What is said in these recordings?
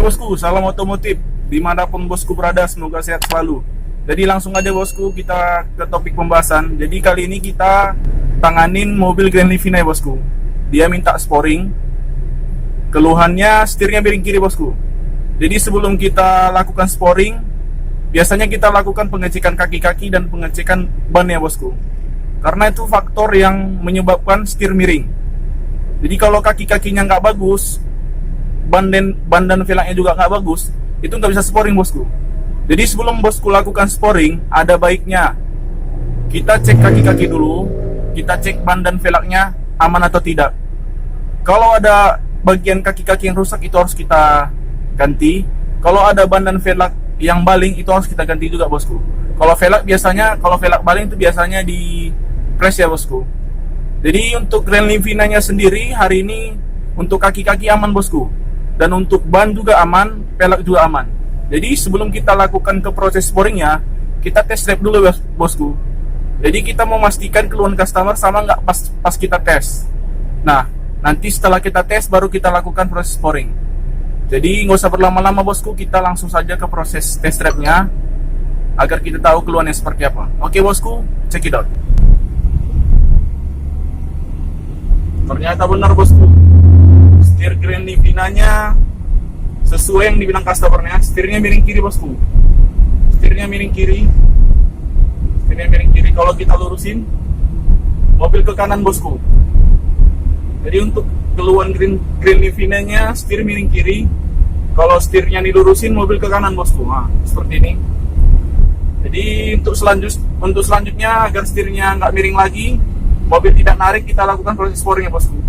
bosku, salam otomotif dimanapun bosku berada, semoga sehat selalu. Jadi langsung aja bosku, kita ke topik pembahasan. Jadi kali ini kita tanganin mobil Grand Livina ya bosku. Dia minta sporing, keluhannya setirnya miring kiri bosku. Jadi sebelum kita lakukan sporing, biasanya kita lakukan pengecekan kaki-kaki dan pengecekan ban ya bosku, karena itu faktor yang menyebabkan setir miring. Jadi kalau kaki-kakinya nggak bagus, ban dan velgnya juga nggak bagus, itu nggak bisa sporing bosku. Jadi sebelum bosku lakukan sporing, ada baiknya kita cek kaki-kaki dulu, kita cek ban dan velgnya aman atau tidak. Kalau ada bagian kaki-kaki yang rusak, itu harus kita ganti. Kalau ada ban dan velg yang baling, itu harus kita ganti juga bosku. Kalau velg baling itu biasanya di press ya bosku. Jadi untuk Grand Livina-nya sendiri hari ini untuk kaki-kaki aman bosku, dan untuk ban juga aman, velg juga aman. Jadi sebelum kita lakukan ke proses sporingnya, kita tes drive dulu bosku. Jadi kita mau memastikan keluhan customer sama nggak pas kita tes. Nah, nanti setelah kita tes baru kita lakukan proses sporing. Jadi nggak usah berlama-lama bosku, kita langsung saja ke proses test drive-nya agar kita tahu keluhannya seperti apa. Oke bosku, check it out. Ternyata benar bosku, setir Grand Livina-nya sesuai yang dibilang customernya, setirnya miring kiri bosku. Setirnya miring kiri. Kalau kita lurusin, mobil ke kanan bosku. Jadi untuk keluhan Grand Livina-nya setir miring kiri. Kalau setirnya dilurusin, mobil ke kanan bosku. Nah, seperti ini. Jadi untuk selanjutnya agar setirnya nggak miring lagi, mobil tidak narik, kita lakukan proses sporingnya bosku.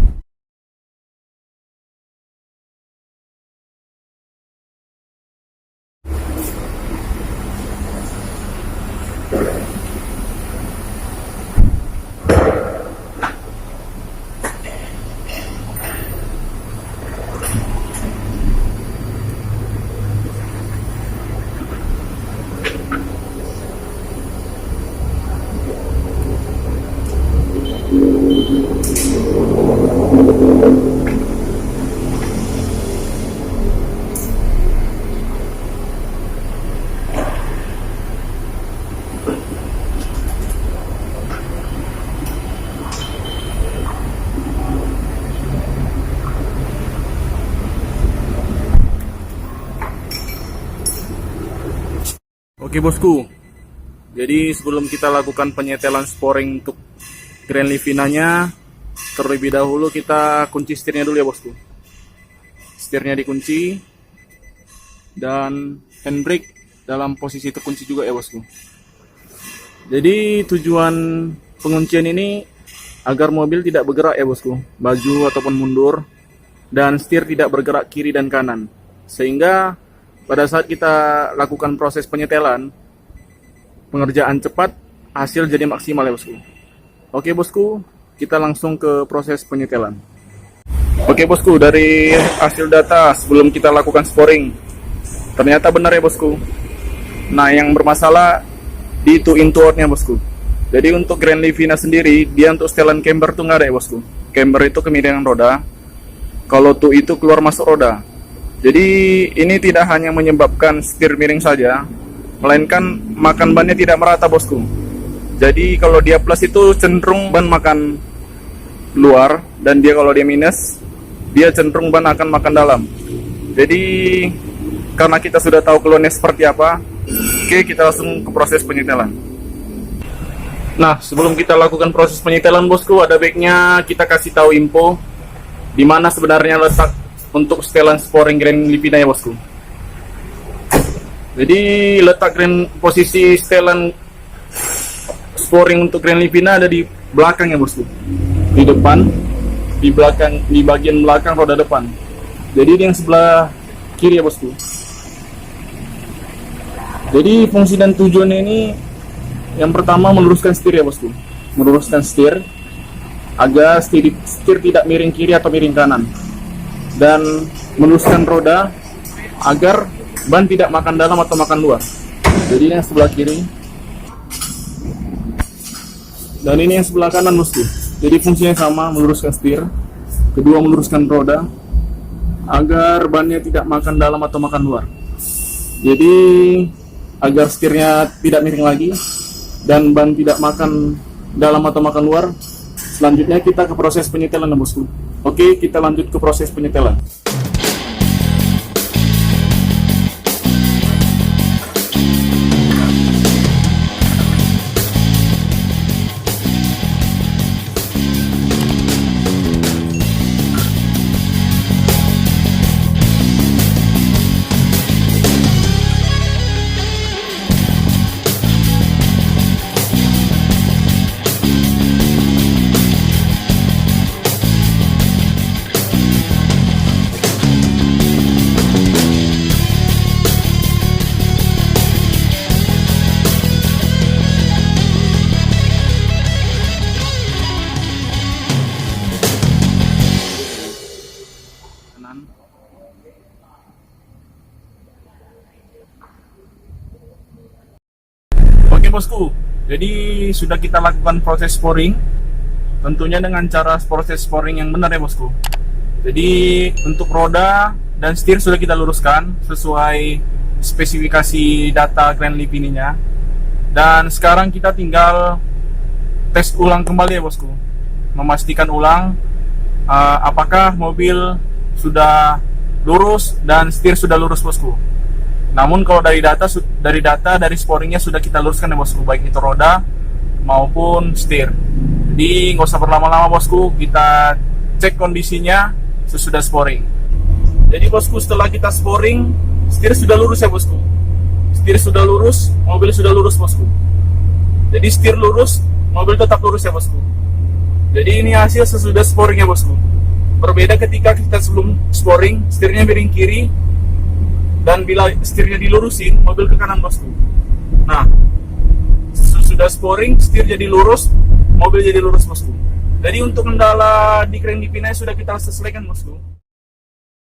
Oke bosku, jadi sebelum kita lakukan penyetelan sporing untuk Grand Livina-nya, terlebih dahulu kita kunci setirnya dulu ya bosku. Setirnya dikunci dan handbrake dalam posisi terkunci juga ya bosku. Jadi tujuan penguncian ini agar mobil tidak bergerak ya bosku, maju ataupun mundur, dan setir tidak bergerak kiri dan kanan, sehingga pada saat kita lakukan proses penyetelan, pengerjaan cepat, hasil jadi maksimal ya bosku. Oke bosku, kita langsung ke proses penyetelan. Oke bosku, dari hasil data sebelum kita lakukan sporing, ternyata benar ya bosku. Nah, yang bermasalah di two in two out-nya bosku. Jadi untuk Grand Livina sendiri, dia untuk setelan camber tuh nggak ada ya bosku. Camber itu kemiringan roda, kalau two itu keluar masuk roda. Jadi ini tidak hanya menyebabkan setir miring saja, melainkan makan bannya tidak merata bosku. Jadi kalau dia plus itu cenderung ban makan luar, dan dia kalau dia minus, dia cenderung ban akan makan dalam. Jadi karena kita sudah tahu keluhannya seperti apa, oke, kita langsung ke proses penyetelan. Nah, sebelum kita lakukan proses penyetelan bosku, ada baiknya kita kasih tahu info di mana sebenarnya letak untuk setelan sporing Grand Livina ya bosku. Jadi letak posisi setelan sporing untuk Grand Livina ada di belakang ya bosku. Di depan, di belakang, di bagian belakang roda depan. Jadi ini yang sebelah kiri ya bosku. Jadi fungsi dan tujuannya ini, yang pertama meluruskan setir ya bosku. Meluruskan setir agar setir tidak miring kiri atau miring kanan, dan meluruskan roda agar ban tidak makan dalam atau makan luar. Jadi ini yang sebelah kiri, dan ini yang sebelah kanan bosku. Jadi fungsinya sama, meluruskan setir, kedua meluruskan roda, agar bannya tidak makan dalam atau makan luar. Jadi agar setirnya tidak miring lagi dan ban tidak makan dalam atau makan luar, selanjutnya kita ke proses penyetelan ya bosku. Oke, kita lanjut ke proses penyetelan. Oke bosku, jadi sudah kita lakukan proses sporing, tentunya dengan cara proses sporing yang benar ya bosku. Jadi untuk roda dan setir sudah kita luruskan sesuai spesifikasi data Grand Livini-nya. Dan sekarang kita tinggal tes ulang kembali ya bosku, memastikan ulang apakah mobil sudah lurus dan setir sudah lurus bosku. Namun kalau dari data sporingnya sudah kita luruskan ya bosku, baik itu roda maupun setir. Jadi nggak usah berlama-lama bosku, kita cek kondisinya sesudah sporing. Jadi bosku, setelah kita sporing, setir sudah lurus ya bosku. Setir sudah lurus, mobil sudah lurus bosku. Jadi setir lurus, mobil tetap lurus ya bosku. Jadi ini hasil sesudah sporing ya bosku. Berbeda ketika kita sebelum sporing, setirnya miring kiri, dan bila setirnya dilurusin, mobil ke kanan bosku. Nah, sudah sporing, setir jadi lurus, mobil jadi lurus bosku. Jadi untuk kendala di Grand Livina sudah kita selesaikan bosku.